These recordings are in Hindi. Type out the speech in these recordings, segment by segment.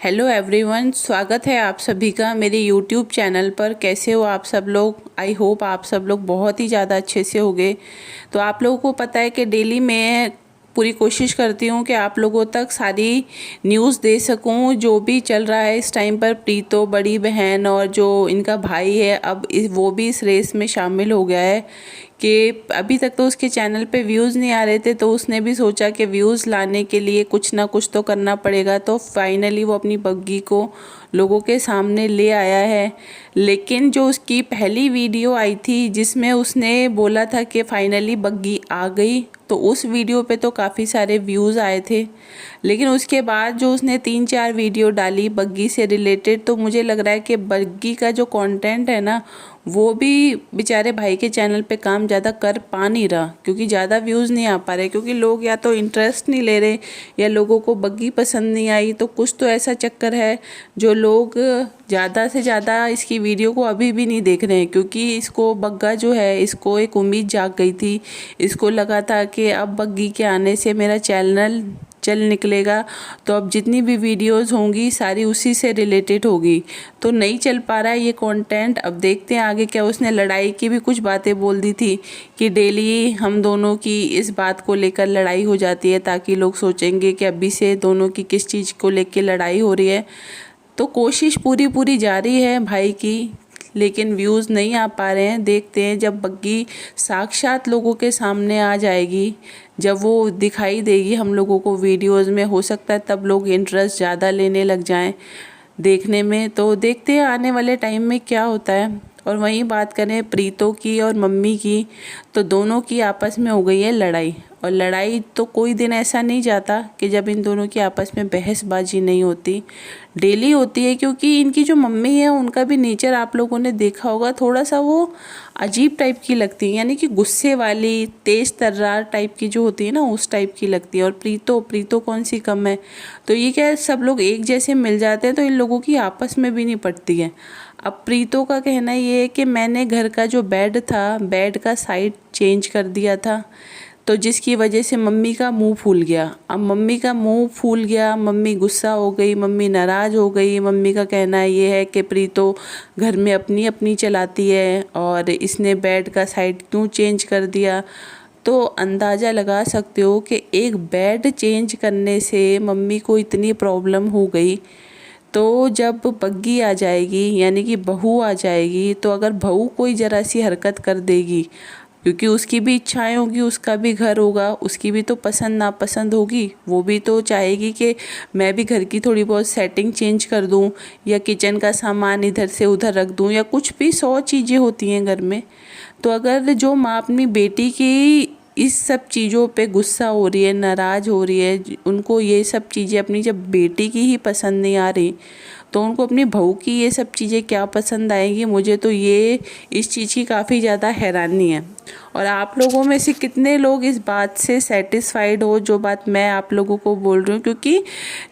हेलो एवरीवन, स्वागत है आप सभी का मेरे यूट्यूब चैनल पर। कैसे हो आप सब लोग? आई होप आप सब लोग बहुत ही ज़्यादा अच्छे से होंगे। तो आप लोगों को पता है कि डेली मैं पूरी कोशिश करती हूँ कि आप लोगों तक सारी न्यूज़ दे सकूँ जो भी चल रहा है इस टाइम पर। प्रीतो बड़ी बहन और जो इनका भाई है अब वो भी इस रेस में शामिल हो गया है कि अभी तक तो उसके चैनल पे व्यूज़ नहीं आ रहे थे, तो उसने भी सोचा कि व्यूज़ लाने के लिए कुछ ना कुछ तो करना पड़ेगा। तो फाइनली वो अपनी बग्गी को लोगों के सामने ले आया है। लेकिन जो उसकी पहली वीडियो आई थी जिसमें उसने बोला था कि फाइनली बग्गी आ गई, तो उस वीडियो पे तो काफ़ी सारे व्यूज़ आए थे। लेकिन उसके बाद जो उसने 3-4 वीडियो डाली बग्गी से रिलेटेड, तो मुझे लग रहा है कि बग्गी का जो कंटेंट है ना, वो भी बेचारे भाई के चैनल पे काम ज़्यादा कर पा नहीं रहा, क्योंकि ज़्यादा व्यूज़ नहीं आ पा रहे, क्योंकि लोग या तो इंटरेस्ट नहीं ले रहे या लोगों को बग्गी पसंद नहीं आई। तो कुछ तो ऐसा चक्कर है जो लोग ज़्यादा से ज़्यादा इसकी वीडियो को अभी भी नहीं देख रहे हैं, क्योंकि इसको बग्गा जो है, इसको एक उम्मीद जाग गई थी। इसको लगा था कि अब बग्गी के आने से मेरा चैनल चल निकलेगा, तो अब जितनी भी वीडियोस होंगी सारी उसी से रिलेटेड होगी। तो नहीं चल पा रहा है ये कंटेंट। अब देखते हैं आगे क्या। उसने लड़ाई की भी कुछ बातें बोल दी थी कि डेली हम दोनों की इस बात को लेकर लड़ाई हो जाती है, ताकि लोग सोचेंगे कि अभी से दोनों की किस चीज़ को लेकर लड़ाई हो रही है। तो कोशिश पूरी जारी है भाई की, लेकिन व्यूज़ नहीं आ पा रहे हैं। देखते हैं जब बग्गी साक्षात लोगों के सामने आ जाएगी, जब वो दिखाई देगी हम लोगों को वीडियोस में, हो सकता है तब लोग इंटरेस्ट ज़्यादा लेने लग जाएं देखने में। तो देखते हैं आने वाले टाइम में क्या होता है। और वहीं बात करें प्रीतो की और मम्मी की, तो दोनों की आपस में हो गई है लड़ाई। और लड़ाई तो कोई दिन ऐसा नहीं जाता कि जब इन दोनों की आपस में बहसबाजी नहीं होती, डेली होती है। क्योंकि इनकी जो मम्मी है उनका भी नेचर आप लोगों ने देखा होगा, थोड़ा सा वो अजीब टाइप की लगती है, यानी कि गुस्से वाली, तेज़ तर्रार टाइप की जो होती है ना, उस टाइप की लगती है। और प्रीतो कौन सी कम है। तो ये क्या है, सब लोग एक जैसे मिल जाते हैं तो इन लोगों की आपस में भी नहीं पड़ती है। अब प्रीतो का कहना ये है कि मैंने घर का जो बेड था, बेड का साइड चेंज कर दिया था, तो जिसकी वजह से मम्मी का मुंह फूल गया। अब मम्मी का मुंह फूल गया, मम्मी गुस्सा हो गई, मम्मी नाराज़ हो गई। मम्मी का कहना ये है कि प्रीतो घर में अपनी अपनी चलाती है और इसने बेड का साइड क्यों चेंज कर दिया। तो अंदाज़ा लगा सकते हो कि एक बेड चेंज करने से मम्मी को इतनी प्रॉब्लम हो गई। तो जब बग्गी आ जाएगी, यानी कि बहू आ जाएगी, तो अगर बहू कोई ज़रा सी हरकत कर देगी, क्योंकि उसकी भी इच्छाएं होगी, उसका भी घर होगा, उसकी भी तो पसंद नापसंद होगी, वो भी तो चाहेगी कि मैं भी घर की थोड़ी बहुत सेटिंग चेंज कर दूं, या किचन का सामान इधर से उधर रख दूं, या कुछ भी 100 चीज़ें होती हैं घर में। तो अगर जो माँ अपनी बेटी की इस सब चीज़ों पे गुस्सा हो रही है, नाराज़ हो रही है, उनको ये सब चीज़ें अपनी जब बेटी की ही पसंद नहीं आ रही, तो उनको अपनी बहू की ये सब चीज़ें क्या पसंद आएंगी। मुझे तो ये इस चीज़ की काफ़ी ज़्यादा हैरानी है। और आप लोगों में से कितने लोग इस बात से सेटिस्फाइड हो जो बात मैं आप लोगों को बोल रही हूँ। क्योंकि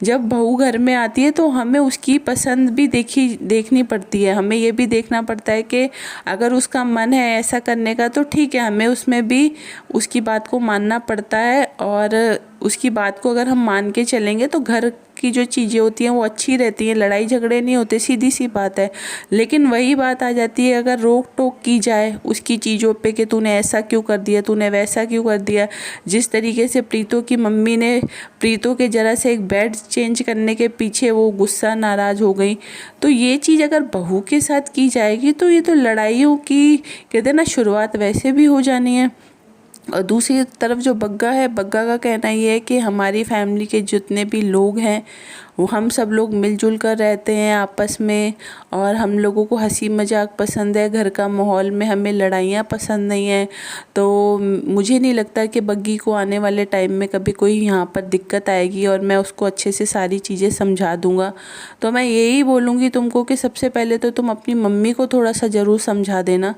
जब बहू घर में आती है तो हमें उसकी पसंद भी देखनी पड़ती है। हमें ये भी देखना पड़ता है कि अगर उसका मन है ऐसा करने का तो ठीक है, हमें उसमें भी उसकी बात को मानना पड़ता है। और उसकी बात को अगर हम मान के चलेंगे तो घर की जो चीज़ें होती हैं वो अच्छी रहती हैं, लड़ाई झगड़े नहीं होते, सीधी सी बात है। लेकिन वही बात आ जाती है अगर रोक टोक की जाए उसकी चीज़ों पे कि तूने ऐसा क्यों कर दिया, तूने वैसा क्यों कर दिया। जिस तरीके से प्रीतो की मम्मी ने प्रीतो के ज़रा से एक बेड चेंज करने के पीछे वो गुस्सा नाराज़ हो गई, तो ये चीज़ अगर बहू के साथ की जाएगी तो ये तो लड़ाइयों की कहते हैं ना शुरुआत वैसे भी हो जानी है। और दूसरी तरफ जो बग्गा है, बग्गा का कहना ये है कि हमारी फैमिली के जितने भी लोग हैं वो हम सब लोग मिलजुल कर रहते हैं आपस में, और हम लोगों को हंसी मजाक पसंद है, घर का माहौल में हमें लड़ाइयाँ पसंद नहीं है। तो मुझे नहीं लगता कि बग्गी को आने वाले टाइम में कभी कोई यहाँ पर दिक्कत आएगी, और मैं उसको अच्छे से सारी चीज़ें समझा दूँगा। तो मैं यही बोलूँगी तुमको कि सबसे पहले तो तुम अपनी मम्मी को थोड़ा सा ज़रूर समझा देना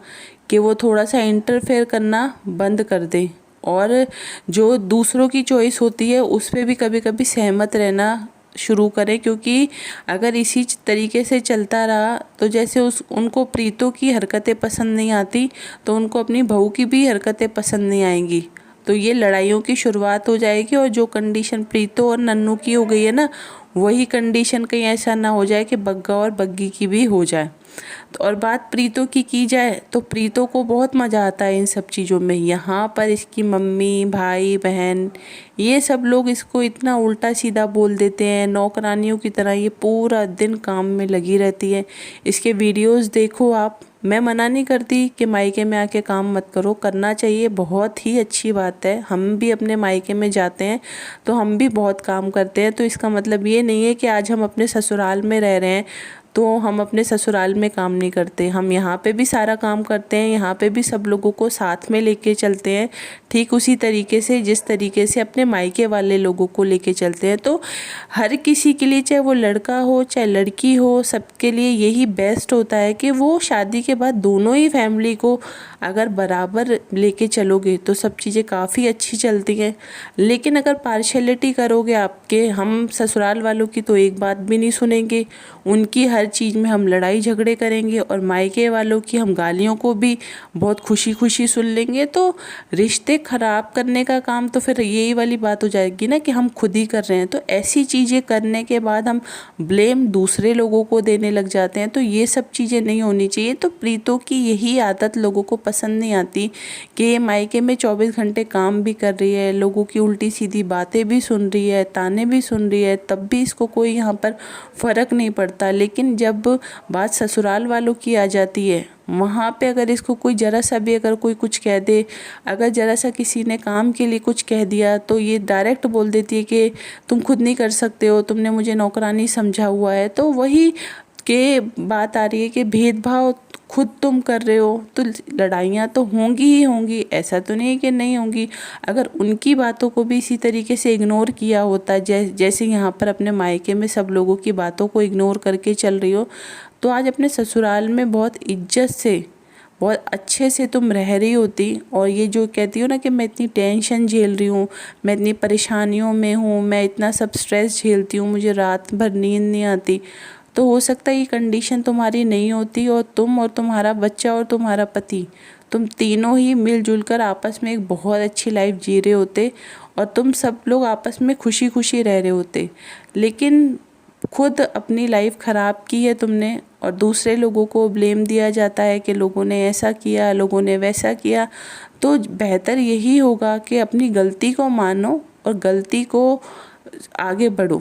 कि वो थोड़ा सा इंटरफेयर करना बंद कर दें, और जो दूसरों की चॉइस होती है उस पर भी कभी कभी सहमत रहना शुरू करें। क्योंकि अगर इसी तरीके से चलता रहा तो जैसे उनको प्रीतो की हरकतें पसंद नहीं आती, तो उनको अपनी बहू की भी हरकतें पसंद नहीं आएंगी। तो ये लड़ाइयों की शुरुआत हो जाएगी। और जो कंडीशन प्रीतो और नन्नू की हो गई है ना, वही कंडीशन कहीं ऐसा ना हो जाए कि बग्गा और बग्गी की भी हो जाए। तो और बात प्रीतो की जाए तो प्रीतो को बहुत मज़ा आता है इन सब चीज़ों में। यहाँ पर इसकी मम्मी, भाई, बहन, ये सब लोग इसको इतना उल्टा सीधा बोल देते हैं, नौकरानियों की तरह ये पूरा दिन काम में लगी रहती है। इसके वीडियोस देखो आप। मैं मना नहीं करती कि मायके में आके काम मत करो, करना चाहिए, बहुत ही अच्छी बात है। हम भी अपने मायके में जाते हैं तो हम भी बहुत काम करते हैं। तो इसका मतलब ये नहीं है कि आज हम अपने ससुराल में रह रहे हैं तो हम अपने ससुराल में काम नहीं करते। हम यहाँ पे भी सारा काम करते हैं, यहाँ पे भी सब लोगों को साथ में लेके चलते हैं, ठीक उसी तरीके से जिस तरीके से अपने मायके वाले लोगों को लेके चलते हैं। तो हर किसी के लिए, चाहे वो लड़का हो चाहे लड़की हो, सबके लिए यही बेस्ट होता है कि वो शादी के बाद दोनों ही फैमिली को अगर बराबर लेके चलोगे तो सब चीज़ें काफ़ी अच्छी चलती हैं। लेकिन अगर पार्शियलिटी करोगे आपके, हम ससुराल वालों की तो एक बात भी नहीं सुनेंगे, उनकी हर चीज़ में हम लड़ाई झगड़े करेंगे, और मायके वालों की हम गालियों को भी बहुत खुशी खुशी सुन लेंगे। तो रिश्ते ख़राब करने का काम तो फिर यही वाली बात हो जाएगी ना कि हम खुद ही कर रहे हैं। तो ऐसी चीज़ें करने के बाद हम ब्लेम दूसरे लोगों को देने लग जाते हैं, तो ये सब चीज़ें नहीं होनी चाहिए। तो प्रीतो की यही आदत लोगों को पसंद नहीं आती कि ये मायके में 24 घंटे काम भी कर रही है, लोगों की उल्टी सीधी बातें भी सुन रही है, ताने भी सुन रही है, तब भी इसको कोई यहाँ पर फ़र्क नहीं पड़ता। लेकिन जब बात ससुराल वालों की आ जाती है, वहाँ पे अगर इसको कोई ज़रा सा भी अगर कोई कुछ कह दे, अगर ज़रा सा किसी ने काम के लिए कुछ कह दिया तो ये डायरेक्ट बोल देती है कि तुम खुद नहीं कर सकते हो, तुमने मुझे नौकरानी समझा हुआ है। तो वही के बात आ रही है कि भेदभाव खुद तुम कर रहे हो, तो लड़ाइयाँ तो होंगी ही होंगी, ऐसा तो नहीं है कि नहीं होंगी। अगर उनकी बातों को भी इसी तरीके से इग्नोर किया होता, जैसे यहाँ पर अपने मायके में सब लोगों की बातों को इग्नोर करके चल रही हो, तो आज अपने ससुराल में बहुत इज्जत से, बहुत अच्छे से तुम रह रही होती। और ये जो कहती हो ना कि मैं इतनी टेंशन झेल रही हूँ, मैं इतनी परेशानियों में हूँ, मैं इतना सब स्ट्रेस झेलती हूँ, मुझे रात भर नींद नहीं आती, तो हो सकता है ये कंडीशन तुम्हारी नहीं होती और तुम और तुम्हारा बच्चा और तुम्हारा पति, तुम तीनों ही मिलजुल कर आपस में एक बहुत अच्छी लाइफ जी रहे होते और तुम सब लोग आपस में खुशी खुशी रह रहे होते। लेकिन खुद अपनी लाइफ ख़राब की है तुमने, और दूसरे लोगों को ब्लेम दिया जाता है कि लोगों ने ऐसा किया, लोगों ने वैसा किया। तो बेहतर यही होगा कि अपनी गलती को मानो और गलती को आगे बढ़ो।